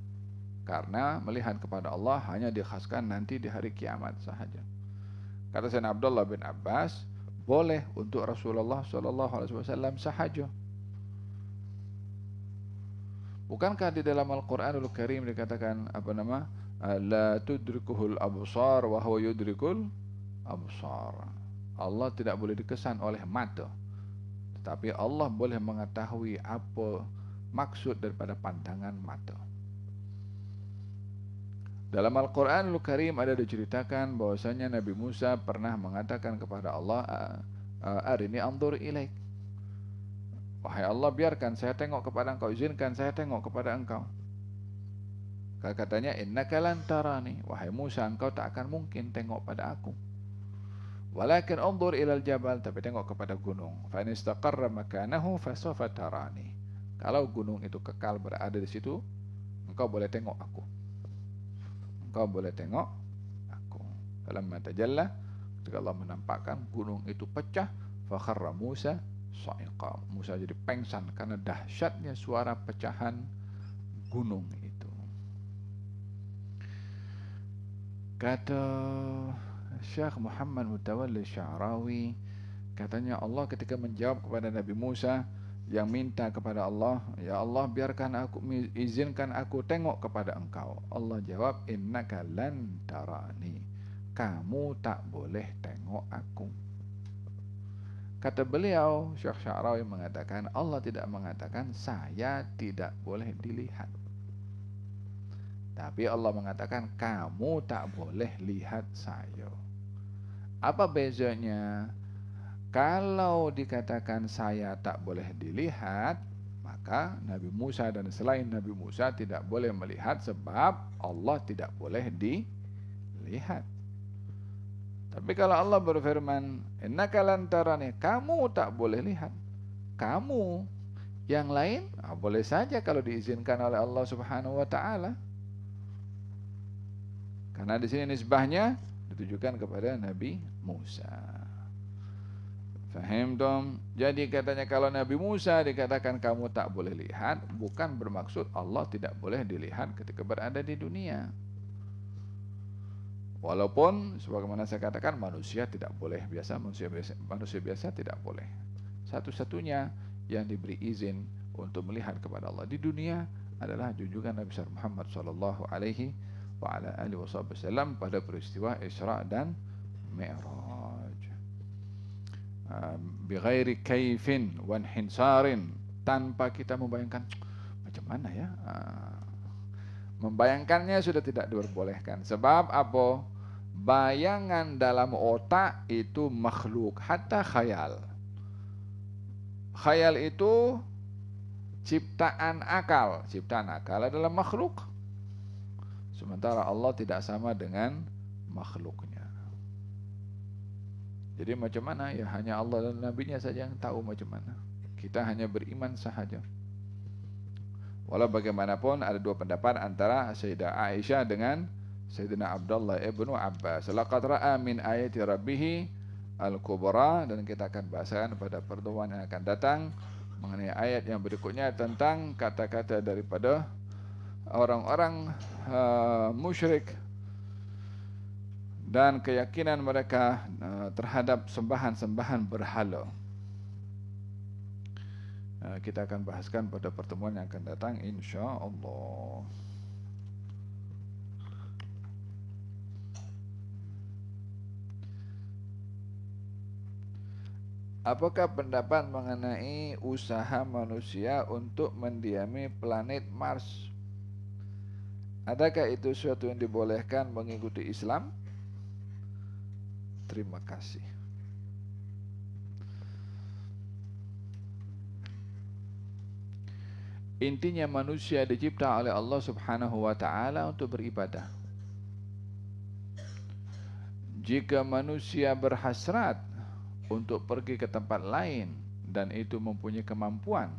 karena melihat kepada Allah hanya dikhaskan nanti di hari kiamat sahaja. Kata Sayyidina Abdullah bin Abbas, boleh untuk Rasulullah SAW sahaja. Bukankah di dalam Al-Quranul Karim dikatakan la tudrikuhul absar wa huwa yudrikul absar. Allah tidak boleh dikesan oleh mata, tetapi Allah boleh mengetahui apa maksud daripada pandangan mata. Dalam Al-Quranul Karim ada diceritakan bahwasanya Nabi Musa pernah mengatakan kepada Allah, arini anzur ilaik. Wahai Allah, biarkan saya tengok kepada engkau, izinkan saya tengok kepada engkau. Katanya, innaka lan tarani. Wahai Musa, engkau tak akan mungkin tengok pada aku. Walakin anzur ilal jabal, tapi tengok kepada gunung. Fa in istaqarra makanahu fasawfa tarani. Kalau gunung itu kekal berada di situ, engkau boleh tengok aku. Engkau boleh tengok aku. Falamma tajalla, ketika Allah menampakkan gunung itu pecah, fa kharra Musa sa'iqa. Musa jadi pengsan karena dahsyatnya suara pecahan gunung itu. Kata Syekh Muhammad Mutawalli Sya'rawi, katanya Allah ketika menjawab kepada Nabi Musa yang minta kepada Allah, ya Allah, biarkan aku, izinkan aku tengok kepada engkau. Allah jawab, innaka lan tarani. Kamu tak boleh tengok aku. Kata beliau, Syekh Sya'rawi mengatakan, Allah tidak mengatakan saya tidak boleh dilihat, tapi Allah mengatakan kamu tak boleh lihat saya. Apa bezanya? Kalau dikatakan saya tak boleh dilihat, maka Nabi Musa dan selain Nabi Musa tidak boleh melihat, sebab Allah tidak boleh dilihat. Tapi kalau Allah berfirman, innaka lan tarani, kamu tak boleh lihat, kamu Yang lain boleh saja kalau diizinkan oleh Allah Subhanahu wa taala. Karena di sini nisbahnya ditujukan kepada Nabi Musa. Fahim dong? Jadi katanya kalau Nabi Musa dikatakan kamu tak boleh lihat, bukan bermaksud Allah tidak boleh dilihat ketika berada di dunia. Walaupun sebagaimana saya katakan manusia tidak boleh biasa, manusia biasa tidak boleh. Satu-satunya yang diberi izin untuk melihat kepada Allah di dunia adalah junjungan Nabi Muhammad sallallahu alaihi wa ala alihi wasallam pada peristiwa Isra dan Mi'raj. Bighairi kaifin wa inhisarin, tanpa kita membayangkan macam mana ya. Membayangkannya sudah tidak diperbolehkan. Sebab apa? Bayangan dalam otak itu makhluk, hatta khayal. Khayal itu ciptaan akal. Ciptaan akal adalah makhluk. Sementara Allah tidak sama dengan makhluknya. Jadi macam mana? Ya hanya Allah dan Nabi-Nya saja yang tahu macam mana. Kita hanya beriman sahaja. Walau bagaimanapun ada dua pendapat antara Sayyidah Aisyah dengan Sayyidina Abdullah ibnu Abbas. Laqad ra'a min ayati rabbih al-kubra, dan kita akan bahasakan pada pertemuan yang akan datang mengenai ayat yang berikutnya tentang kata-kata daripada orang-orang musyrik dan keyakinan mereka terhadap sembahan-sembahan berhala. Kita akan bahaskan pada pertemuan yang akan datang insyaallah. Apakah pendapat mengenai usaha manusia untuk mendiami planet Mars? Adakah itu sesuatu yang dibolehkan mengikuti Islam? Terima kasih. Intinya manusia dicipta oleh Allah Subhanahu wa taala untuk beribadah. Jika manusia berhasrat untuk pergi ke tempat lain dan itu mempunyai kemampuan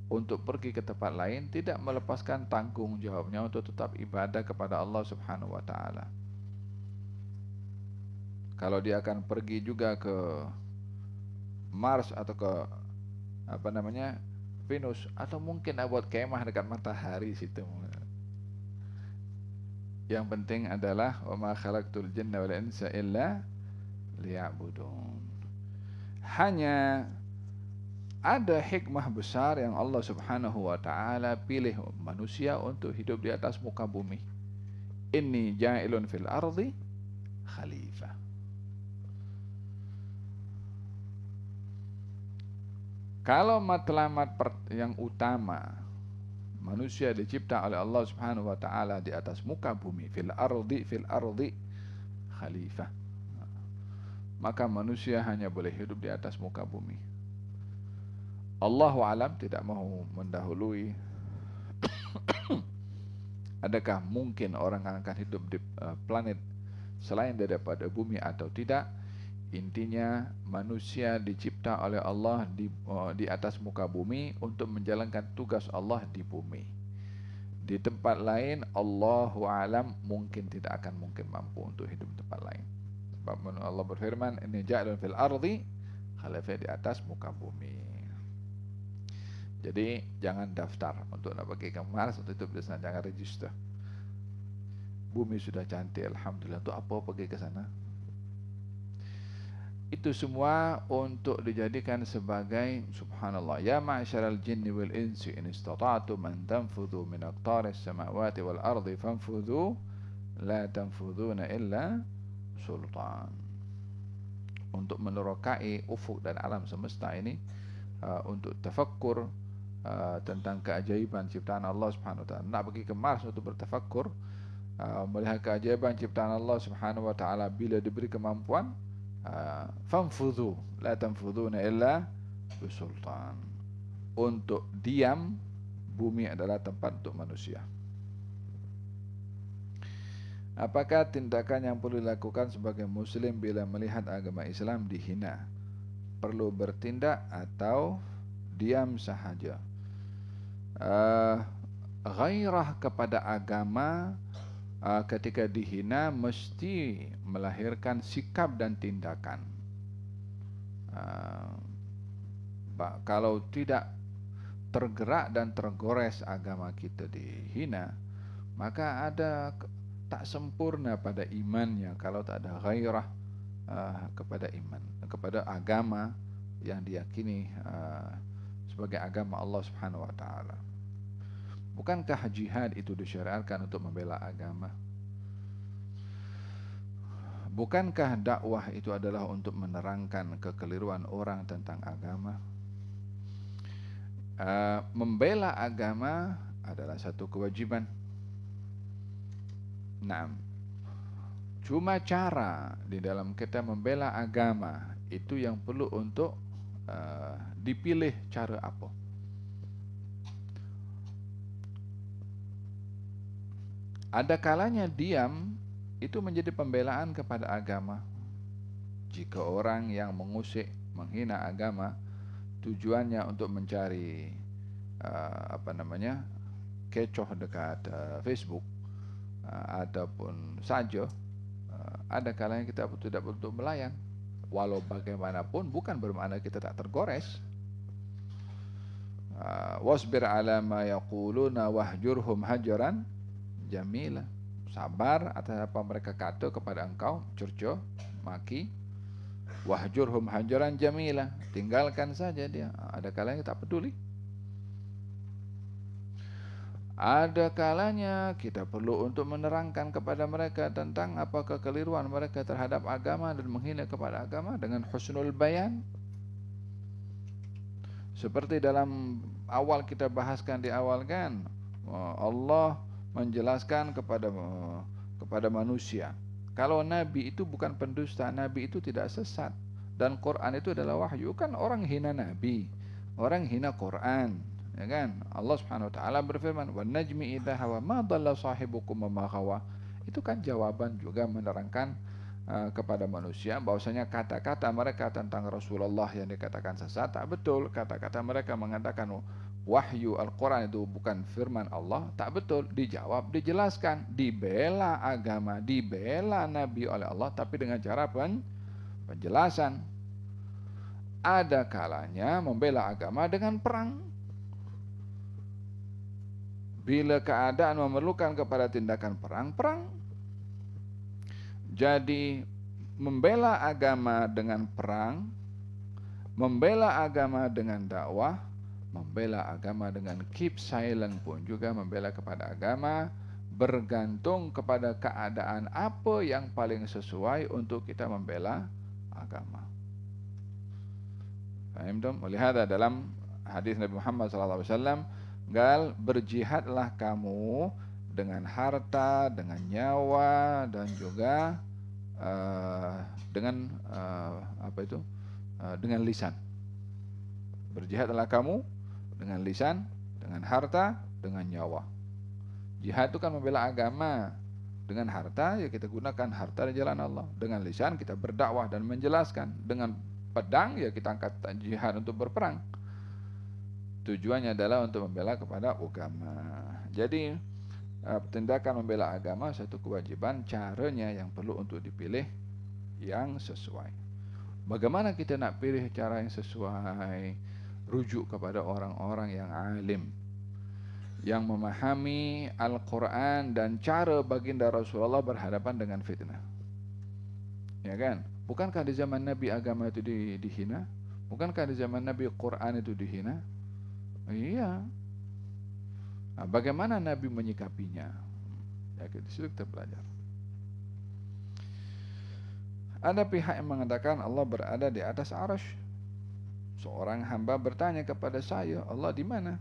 untuk pergi ke tempat lain, tidak melepaskan tanggung jawabnya untuk tetap ibadah kepada Allah Subhanahu wa taala. Kalau dia akan pergi juga ke Mars atau ke Venus, atau mungkin buat kemah dekat matahari situ. Yang penting adalah wa ma khalaqtul jinna wal insa illa liya'budun. Hanya ada hikmah besar yang Allah Subhanahu wa taala pilih manusia untuk hidup di atas muka bumi. Inni ja'ilun fil ardi khalifah. Kalau matlamat yang utama, manusia dicipta oleh Allah Subhanahu wa taala di atas muka bumi, fil ardi khalifah. Maka manusia hanya boleh hidup di atas muka bumi. Allahu alam tidak mau mendahului adakah mungkin orang akan hidup di planet selain daripada bumi atau tidak. Intinya manusia dicipta oleh Allah di atas muka bumi untuk menjalankan tugas Allah di bumi. Di tempat lain Allahu alam mungkin tidak akan mampu untuk hidup di tempat lain. Sebab Allah berfirman, inni ja'ilun fil ardi khalifah, di atas muka bumi. Jadi jangan daftar untuk nak pergi ke Mars, untuk hidup di sana, jangan register. Bumi sudah cantik, alhamdulillah, untuk apa pergi ke sana? Itu semua untuk dijadikan sebagai subhanallah, ya ma'syaral jinni wal insi in istata'tum an tanfudhu min aqtaris samawati wal ardi fanfudhu la tanfudhuna illa sultan. Untuk menerokai ufuk dan alam semesta ini, untuk tafakkur tentang keajaiban ciptaan Allah Subhanahu wa taala. Nak pergi ke Mars untuk bertafakkur, melihat keajaiban ciptaan Allah Subhanahu wa taala, bila diberi kemampuan, fanfudhu la tanfudhuna illa bisultan. Untuk diam, bumi adalah tempat untuk manusia. Apakah tindakan yang perlu dilakukan sebagai muslim bila melihat agama Islam dihina? Perlu bertindak atau diam sahaja? uh, Ghairah kepada agama ketika dihina mesti melahirkan sikap dan tindakan. uh, Kalau tidak tergerak dan tergores agama kita dihina, maka ada tak sempurna pada imannya kalau tak ada gairah kepada iman, kepada agama yang diyakini sebagai agama Allah Subhanahu wa taala. Bukankah jihad itu disyariatkan untuk membela agama? Bukankah dakwah itu adalah untuk menerangkan kekeliruan orang tentang agama? Membela agama adalah satu kewajiban. Nah, cuma cara di dalam kita membela agama itu yang perlu untuk dipilih cara apa. Ada kalanya diam itu menjadi pembelaan kepada agama. Jika orang yang mengusik, menghina agama, tujuannya untuk mencari kecoh dekat Facebook ataupun saja, ada kalanya kita tidak untuk melayan. Walau bagaimanapun bukan bermakna kita tak tergores. Wasbir ala ma yaquluna wahjurhum hajaran jamila. Sabar atas apa mereka kata kepada engkau, cerca, maki. Wahjurhum hajaran jamila, tinggalkan saja dia. Ada kalanya tak peduli. Ada kalanya kita perlu untuk menerangkan kepada mereka tentang apa kekeliruan mereka terhadap agama dan menghina kepada agama dengan husnul bayan. Seperti dalam awal kita bahaskan di awal kan, Allah menjelaskan kepada manusia. Kalau Nabi itu bukan pendusta, Nabi itu tidak sesat, dan Quran itu adalah wahyu. Kan orang hina Nabi, orang hina Quran, ya kan? Allah Subhanahu wa taala berfirman, "Wan najmi idza hawa ma dhalla sahibukum wa ma ghawa." Itu kan jawaban juga menerangkan kepada manusia bahwasanya kata-kata mereka tentang Rasulullah yang dikatakan sesat tak betul. Kata-kata mereka mengatakan wahyu Al-Quran itu bukan firman Allah, tak betul. Dijawab, dijelaskan, dibela agama, dibela Nabi oleh Allah, tapi dengan cara penjelasan. Ada kalanya membela agama dengan perang. Bila keadaan memerlukan kepada tindakan perang, perang. Jadi membela agama dengan perang, membela agama dengan dakwah, membela agama dengan keep silent pun juga membela kepada agama, bergantung kepada keadaan apa yang paling sesuai untuk kita membela agama. Faham tak? Melihat dalam hadis Nabi Muhammad SAW, gal berjihadlah kamu dengan harta, dengan nyawa, dan juga dengan dengan lisan. Berjihadlah kamu dengan lisan, dengan harta, dengan nyawa. Jihad itu kan membela agama. Dengan harta ya kita gunakan harta di jalan Allah. Dengan lisan kita berdakwah dan menjelaskan. Dengan pedang ya kita angkat jihad untuk berperang. Tujuannya adalah untuk membela kepada agama. Jadi tindakan membela agama satu kewajiban, caranya yang perlu untuk dipilih yang sesuai. Bagaimana kita nak pilih cara yang sesuai? Rujuk kepada orang-orang yang alim, yang memahami Al-Quran dan cara baginda Rasulullah berhadapan dengan fitnah. Ya kan? Bukankah di zaman Nabi agama itu dihina? Bukankah di zaman Nabi Quran itu dihina? Iya. Nah, bagaimana Nabi menyikapinya? Ya, di situ kita belajar. Ada pihak yang mengatakan Allah berada di atas arasy. Seorang hamba bertanya kepada saya, Allah di mana?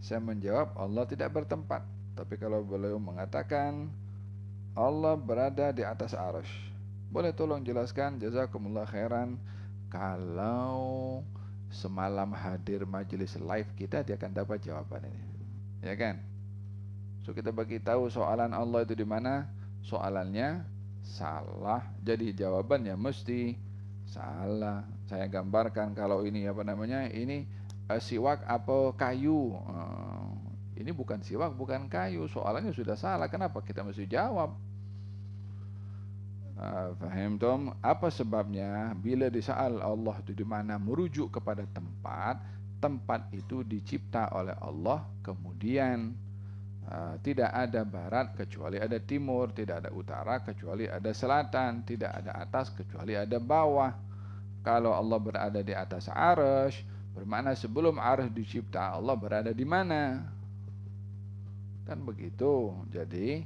Saya menjawab, Allah tidak bertempat. Tapi kalau beliau mengatakan Allah berada di atas arasy, boleh tolong jelaskan? Jazakumullah khairan. Kalau semalam hadir majelis live kita, dia akan dapat jawaban ini. Ya kan? So kita bagi tahu soalan Allah itu di mana? Soalannya salah. Jadi jawabannya mesti salah. Saya gambarkan kalau ini ini siwak apa kayu? Ini bukan siwak, bukan kayu. Soalannya sudah salah. Kenapa kita mesti jawab? Faham Tom? Apa sebabnya? Bila disoal Allah itu di mana merujuk kepada tempat, tempat itu dicipta oleh Allah, kemudian tidak ada barat kecuali ada timur, tidak ada utara kecuali ada selatan, tidak ada atas kecuali ada bawah. Kalau Allah berada di atas arsy, bermakna sebelum arsy dicipta Allah berada di mana? Kan begitu. Jadi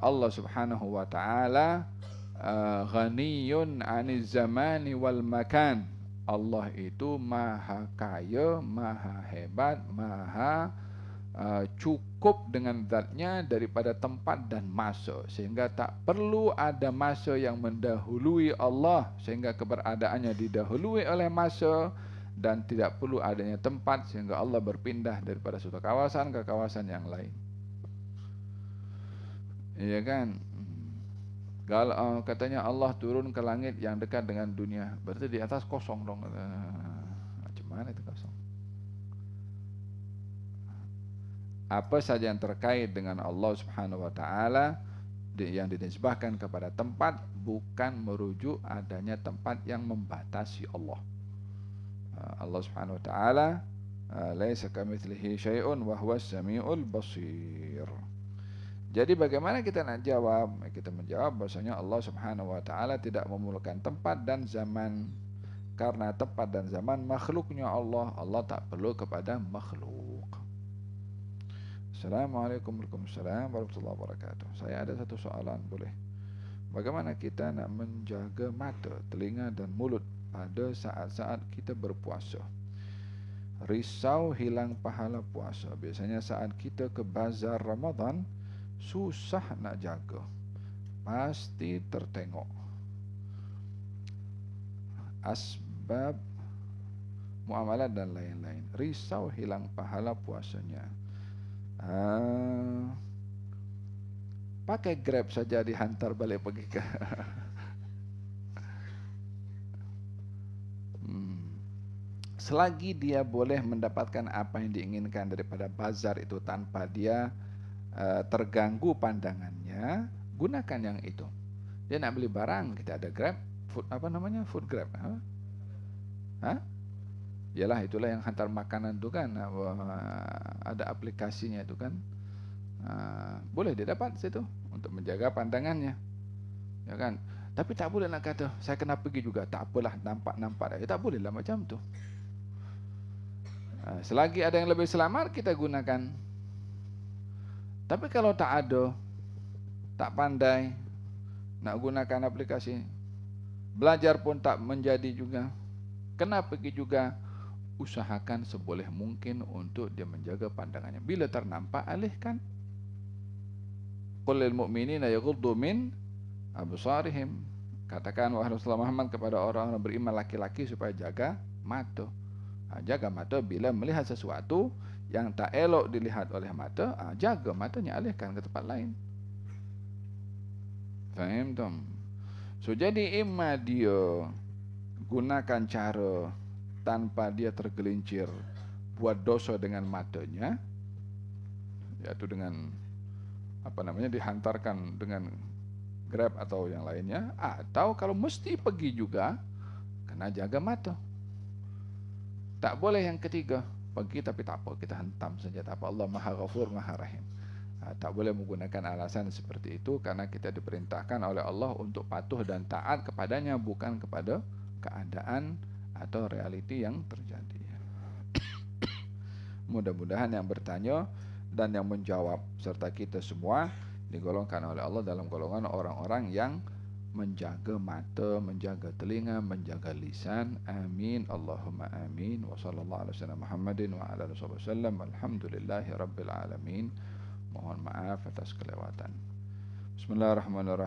Allah Subhanahu wa taala ghaniyun 'aniz zamani wal makan. Allah itu maha kaya, maha hebat, maha cukup dengan zatnya daripada tempat dan masa, sehingga tak perlu ada masa yang mendahului Allah, sehingga keberadaannya didahului oleh masa, dan tidak perlu adanya tempat sehingga Allah berpindah daripada suatu kawasan ke kawasan yang lain. Iya kan? Kalau katanya Allah turun ke langit yang dekat dengan dunia, berarti di atas kosong dong. Macam mana itu kosong? Apa saja yang terkait dengan Allah Subhanahu wa taala yang dinisbahkan kepada tempat bukan merujuk adanya tempat yang membatasi Allah. Allah Subhanahu wa taala laisa kamitslihi syai'un wa huwas samiul basir. Jadi bagaimana kita nak jawab? Kita menjawab bahwasanya Allah Subhanahu wa taala tidak memerlukan tempat dan zaman, karena tempat dan zaman makhluknya Allah. Allah tak perlu kepada makhluk. Assalamualaikum warahmatullahi wabarakatuh. Saya ada satu soalan, boleh? Bagaimana kita nak menjaga mata, telinga dan mulut pada saat-saat kita berpuasa? Risau hilang pahala puasa. Biasanya saat kita ke bazar Ramadan, susah nak jaga, pasti tertengok. Asbab muamalat dan lain-lain. Risau hilang pahala puasanya. Pakai Grab saja dihantar balik pergi ke selagi dia boleh mendapatkan apa yang diinginkan daripada bazar itu tanpa dia terganggu pandangannya, gunakan yang itu. Dia nak beli barang, kita ada Grab, food apa namanya, food Grab, Yalah, itulah yang hantar makanan tu kan, ada aplikasinya itu kan, boleh dia dapat situ untuk menjaga pandangannya, ya kan. Tapi tak boleh nak kata saya kena pergi juga, tak apalah, nampak-nampak dah. Tak boleh lah macam tu. Selagi ada yang lebih selamat, kita gunakan. Tapi kalau tak ada, tak pandai nak gunakan aplikasi, belajar pun tak menjadi juga, kena pergi juga, usahakan seboleh mungkin untuk dia menjaga pandangannya. Bila ternampak, alihkan. Qul lil mu'minina yaghuddu min absarihim. Katakan wahai Rasulullah Muhammad kepada orang-orang beriman laki-laki supaya jaga mata. Jaga mata bila melihat sesuatu yang tak elok dilihat oleh mata, jaga matanya, alihkan ke tempat lain. Faham tak? So jadi imma dia gunakan cara tanpa dia tergelincir buat dosa dengan matanya, yaitu dengan dihantarkan dengan Grab atau yang lainnya, atau kalau mesti pergi juga kena jaga mata. Tak boleh yang ketiga, pergi tapi tak apa, kita hentam saja, tak apa, Allah Maha Ghafur Maha Rahim. Tak boleh menggunakan alasan seperti itu, karena kita diperintahkan oleh Allah untuk patuh dan taat kepadanya, bukan kepada keadaan atau realiti yang terjadi. Mudah-mudahan yang bertanya dan yang menjawab serta kita semua digolongkan oleh Allah dalam golongan orang-orang yang menjaga mata, menjaga telinga, menjaga lisan. Amin. Allahumma amin. Wa sallallahu alaihi wasallam Muhammadin wa ala alihi wasallam. Alhamdulillahi rabbil alamin. Mohon maaf atas kelewatan. Bismillahirrahmanirrahim.